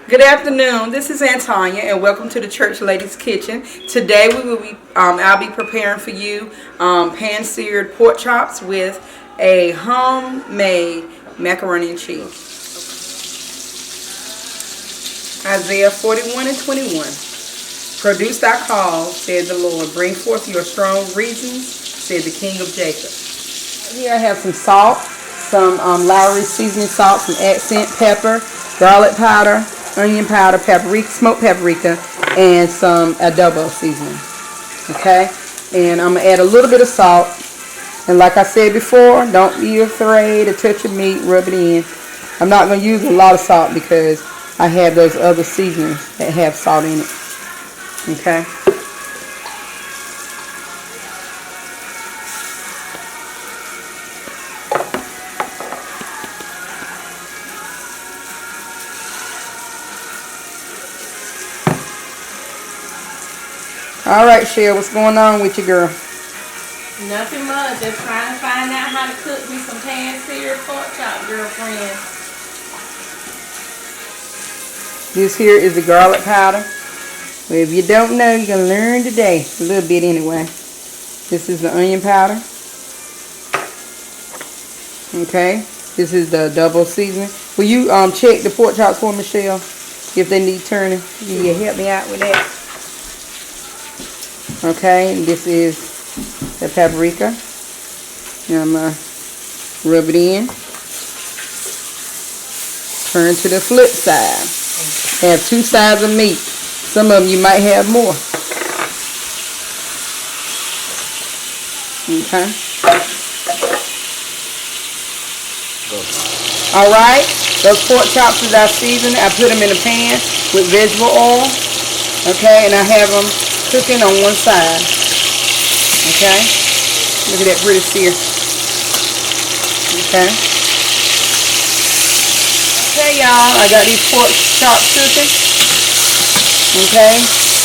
Good afternoon. This is Antonia, and welcome to the Church Ladies Kitchen. Today I'll be preparing for you pan-seared pork chops with a homemade macaroni and cheese. Isaiah 41:21. Produce thy cause, said the Lord. Bring forth your strong reasons, said the King of Jacob. Here I have some salt, some Lowry seasoning salt, some accent pepper, garlic powder, onion powder, paprika, smoked paprika, and some adobo seasoning. Okay, and I'm gonna add a little bit of salt. And like I said before, don't be afraid to touch your meat, rub it in. I'm not gonna use a lot of salt because I have those other seasonings that have salt in it. Okay. All right, Cheryl, what's going on with you, girl? Nothing much. Just trying to find out how to cook me some pan-seared pork chop, girlfriend. This here is the garlic powder. Well, if you don't know, you're going to learn today. A little bit anyway. This is the onion powder. Okay. This is the double seasoning. Will you check the pork chops for Michelle if they need turning? Will you help me out with that? Okay, and this is the paprika. And I'm going to rub it in. Turn to the flip side. Have two sides of meat. Some of them you might have more. Okay. Alright, those pork chops that I seasoned, I put them in a pan with vegetable oil. Okay, and I have them cooking on one side. Okay, look at that pretty sear. Okay. Okay, y'all, I got these pork chops cooking. Okay,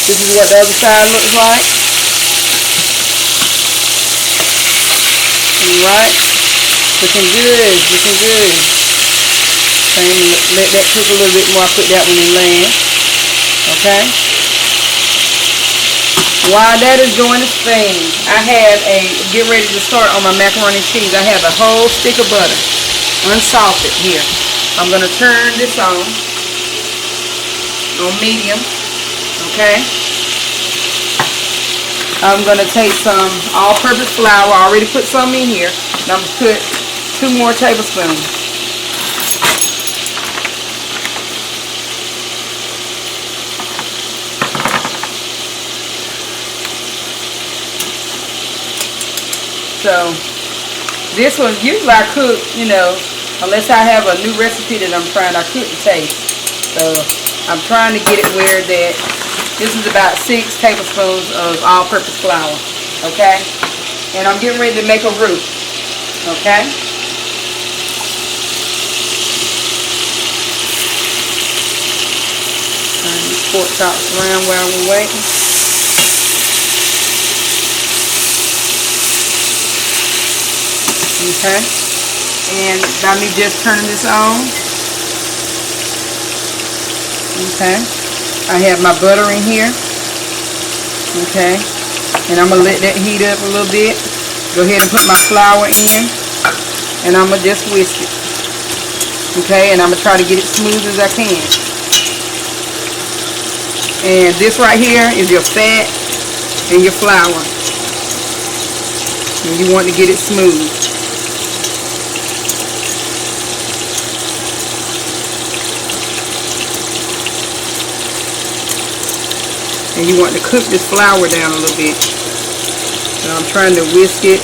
this is what the other side looks like. Alright, looking good, looking good. Okay, let that cook a little bit more. I put that one in land. Okay. While that is doing its thing, I have get ready to start on my macaroni and cheese. I have a whole stick of butter, unsalted here. I'm going to turn this on medium, okay? I'm going to take some all-purpose flour. I already put some in here. And I'm going to put 2 more tablespoons. So this one, usually I cook, unless I have a new recipe that I'm trying, I cook the taste. So I'm trying to get it where that this is about 6 tablespoons of all-purpose flour. Okay? And I'm getting ready to make a roux. Okay? Turn these pork chops around while we're waiting. Okay, and by me just turning this on, okay, I have my butter in here, okay, and I'm going to let that heat up a little bit. Go ahead and put my flour in, and I'm going to just whisk it, okay, and I'm going to try to get it smooth as I can. And this right here is your fat and your flour, and you want to get it smooth. And you want to cook this flour down a little bit. So I'm trying to whisk it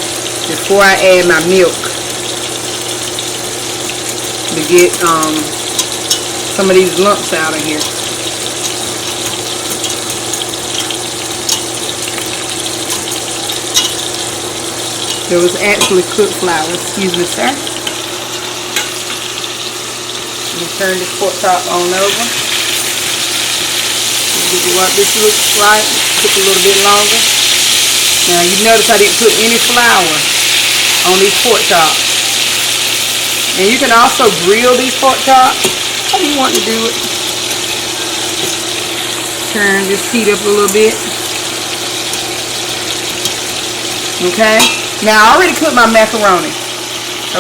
before I add my milk to get some of these lumps out of here. It was actually cooked flour. Excuse me, sir. Let me turn this pork chop on over. This is what this looks like. Took a little bit longer. Now you notice I didn't put any flour on these pork chops. And you can also grill these pork chops. How do you want to do it? turn this heat up a little bit. Okay. Now I already cooked my macaroni.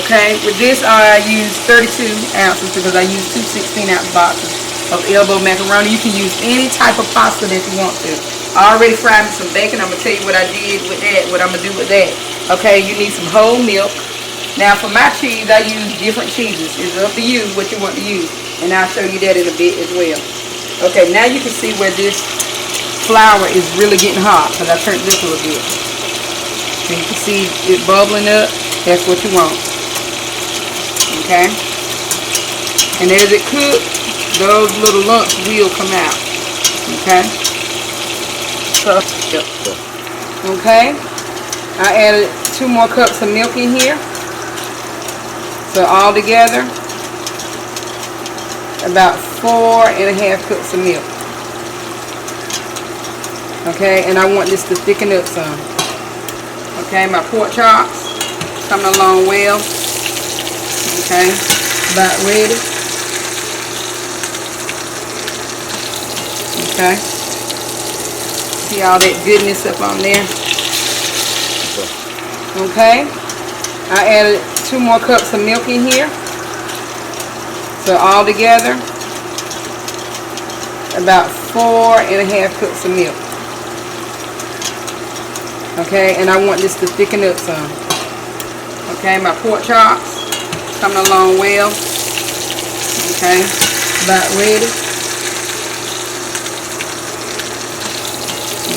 Okay. With this I use 32 ounces because I use two 16-ounce boxes of elbow macaroni. You can use any type of pasta that you want to. I already fried me some bacon. I'm going to tell you what I did with that, what I'm going to do with that. Okay, you need some whole milk. Now for my cheese, I use different cheeses. It's up to you what you want to use. And I'll show you that in a bit as well. Okay, now you can see where this flour is really getting hot because I turned it up a little bit. So you can see it bubbling up. That's what you want. Okay. And as it cooks, those little lumps will come out. Okay. So, okay. I added 2 more cups of milk in here. So all together, about 4.5 cups of milk. Okay, and I want this to thicken up some. Okay, my pork chops coming along well. Okay, about ready. Okay, see all that goodness up on there. Okay, I added 2 more cups of milk in here. So all together, about 4.5 cups of milk. Okay, and I want this to thicken up some. Okay, my pork chops coming along well. Okay, about ready.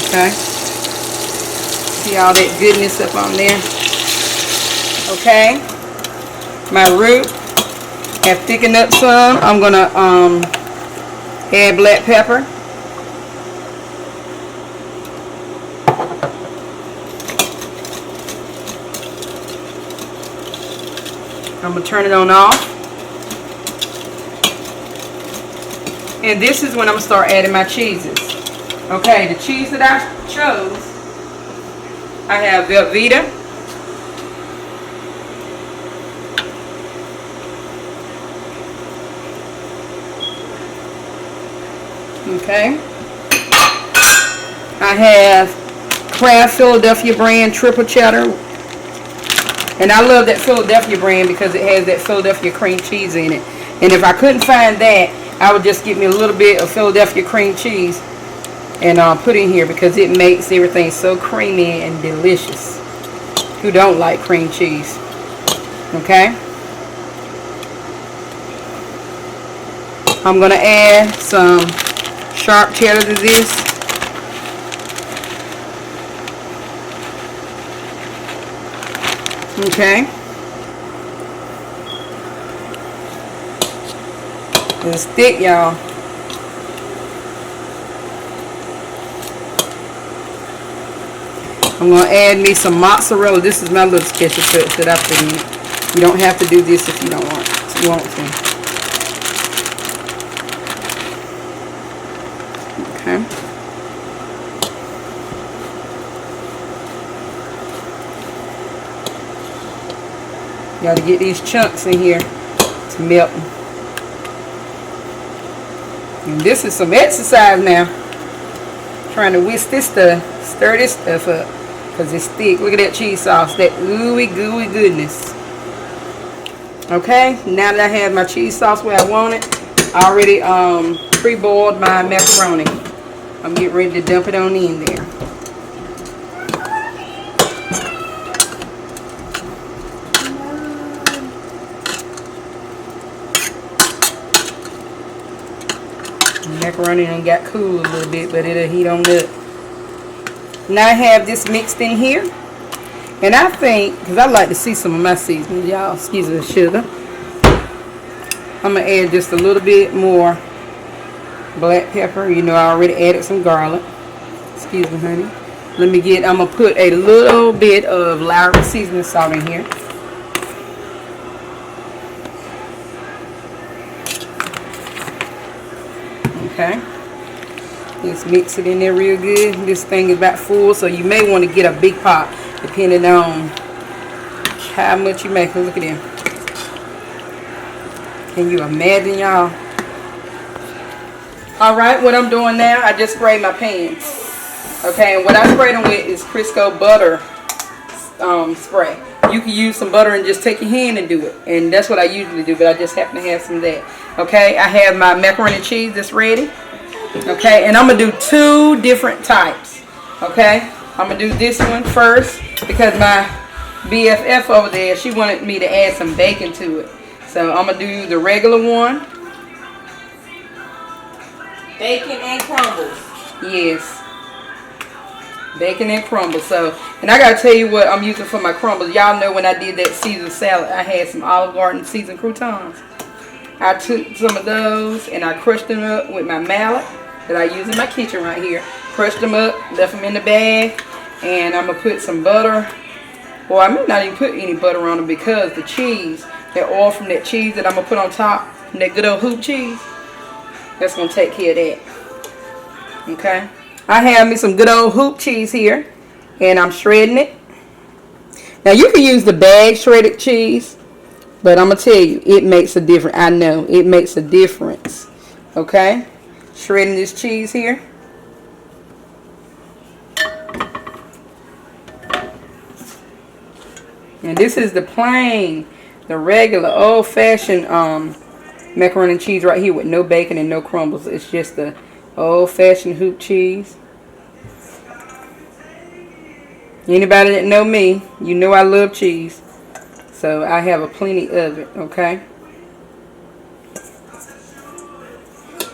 Okay, see all that goodness up on there. Okay, my root have thickened up some. I'm gonna add black pepper. I'm gonna turn it on off. And this is when I'm gonna start adding my cheeses. Okay, the cheese that I chose, I have Velveeta. Okay, I have Kraft Philadelphia brand triple cheddar, and I love that Philadelphia brand because it has that Philadelphia cream cheese in it. And if I couldn't find that, I would just get me a little bit of Philadelphia cream cheese and put in here because it makes everything so creamy and delicious. Who don't like cream cheese? Okay, I'm gonna add some sharp cheddar to this. Okay. It's thick, y'all. I'm going to add me some mozzarella. This is my little special touch that I put in. You don't have to do this if you don't want to. Okay. You got to get these chunks in here to melt. And this is some exercise now. Trying to whisk this stuff, stir this stuff up, because it's thick. Look at that cheese sauce, that ooey gooey goodness. Okay, now that I have my cheese sauce where I want it, I already pre-boiled my macaroni. I'm getting ready to dump it on in there. Macaroni done got cool a little bit, but it'll heat on up. Now I have this mixed in here, and I think, because I like to see some of my seasonings, y'all, excuse me, sugar, I'm gonna add just a little bit more black pepper. You know, I already added some garlic. Excuse me, honey. I'm gonna put a little bit of Lowry seasoning salt in here. Okay, let's mix it in there real good. This thing is about full, so you may want to get a big pot depending on how much you make. Look at them. Can you imagine, y'all? All right, what I'm doing now, I just sprayed my pan. Okay, and what I sprayed them with is Crisco butter spray. You can use some butter and just take your hand and do it. And that's what I usually do, but I just happen to have some of that. Okay, I have my macaroni and cheese that's ready. Okay, and I'm going to do 2 different types. Okay, I'm going to do this one first because my BFF over there, she wanted me to add some bacon to it. So I'm going to do the regular one. Bacon and crumbles. Yes. Bacon and crumbles. So, and I got to tell you what I'm using for my crumbles. Y'all know when I did that Caesar salad, I had some Olive Garden seasoned croutons. I took some of those and I crushed them up with my mallet that I use in my kitchen right here. Crushed them up, left them in the bag, and I'm going to put some butter. Well, I may not even put any butter on them because the cheese, that oil from that cheese that I'm going to put on top, that good old hoop cheese, that's going to take care of that. Okay. I have me some good old hoop cheese here, and I'm shredding it. Now, you can use the bag shredded cheese, but I'm going to tell you, it makes a difference. I know, it makes a difference. Okay. Shredding this cheese here. And this is the plain, the regular old-fashioned macaroni and cheese right here with no bacon and no crumbles. It's just the old-fashioned hoop cheese. Anybody that know me, you know I love cheese. So I have a plenty of it, okay?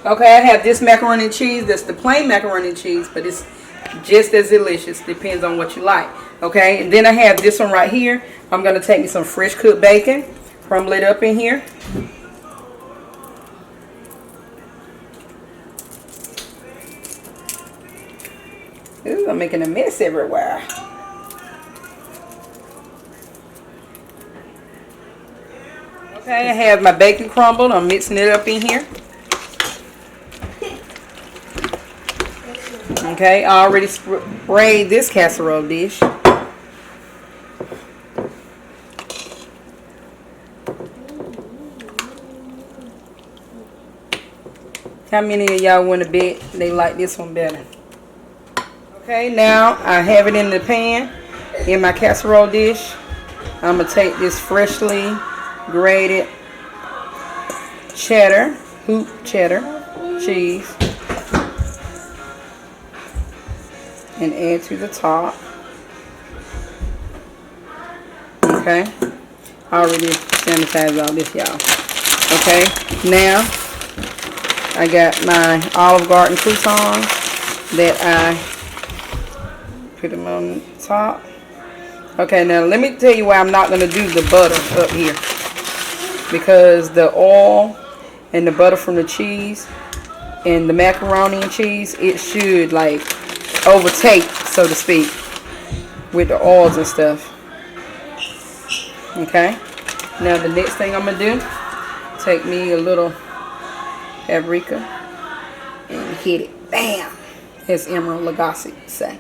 Okay, I have this macaroni and cheese. That's the plain macaroni and cheese, but it's just as delicious. Depends on what you like. Okay, and then I have this one right here. I'm going to take me some fresh cooked bacon, crumble it up in here. Ooh, I'm making a mess everywhere. Okay, I have my bacon crumbled. I'm mixing it up in here. Okay, I already sprayed this casserole dish. How many of y'all want to bet they like this one better? Okay, now I have it in the pan, in my casserole dish. I'm going to take this freshly grated cheddar, hoop cheddar cheese, and add to the top. Okay, I already sanitized all this, y'all. Okay, now I got my Olive Garden croutons that I put them on top. Okay, now let me tell you why I'm not going to do the butter up here. Because the oil and the butter from the cheese and the macaroni and cheese, it should like overtake, so to speak, with the oils and stuff. Okay, now the next thing I'm going to do, take me a little paprika and hit it. Bam! As Emerald Lagasse say.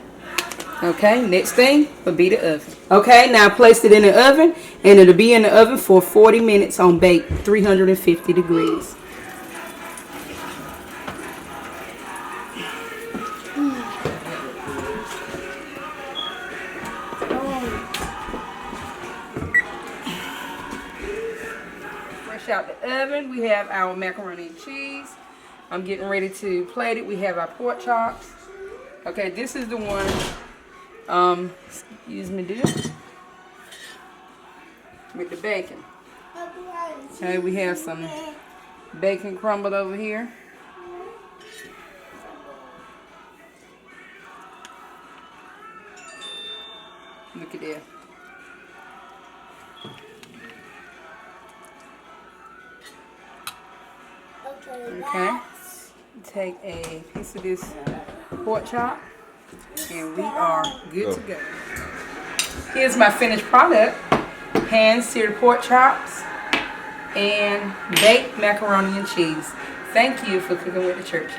Okay, next thing will be the oven. Okay, now I placed it in the oven, and it'll be in the oven for 40 minutes on bake, 350 degrees. Fresh out the oven, we have our macaroni and cheese. I'm getting ready to plate it. We have our pork chops. Okay, this is the one. Excuse me, dude. With the bacon. Okay, we have some bacon crumbled over here. Look at that. Okay. Take a piece of this pork chop. And we are good to go. Here's my finished product. Hand-seared pork chops and baked macaroni and cheese. Thank you for cooking with the church.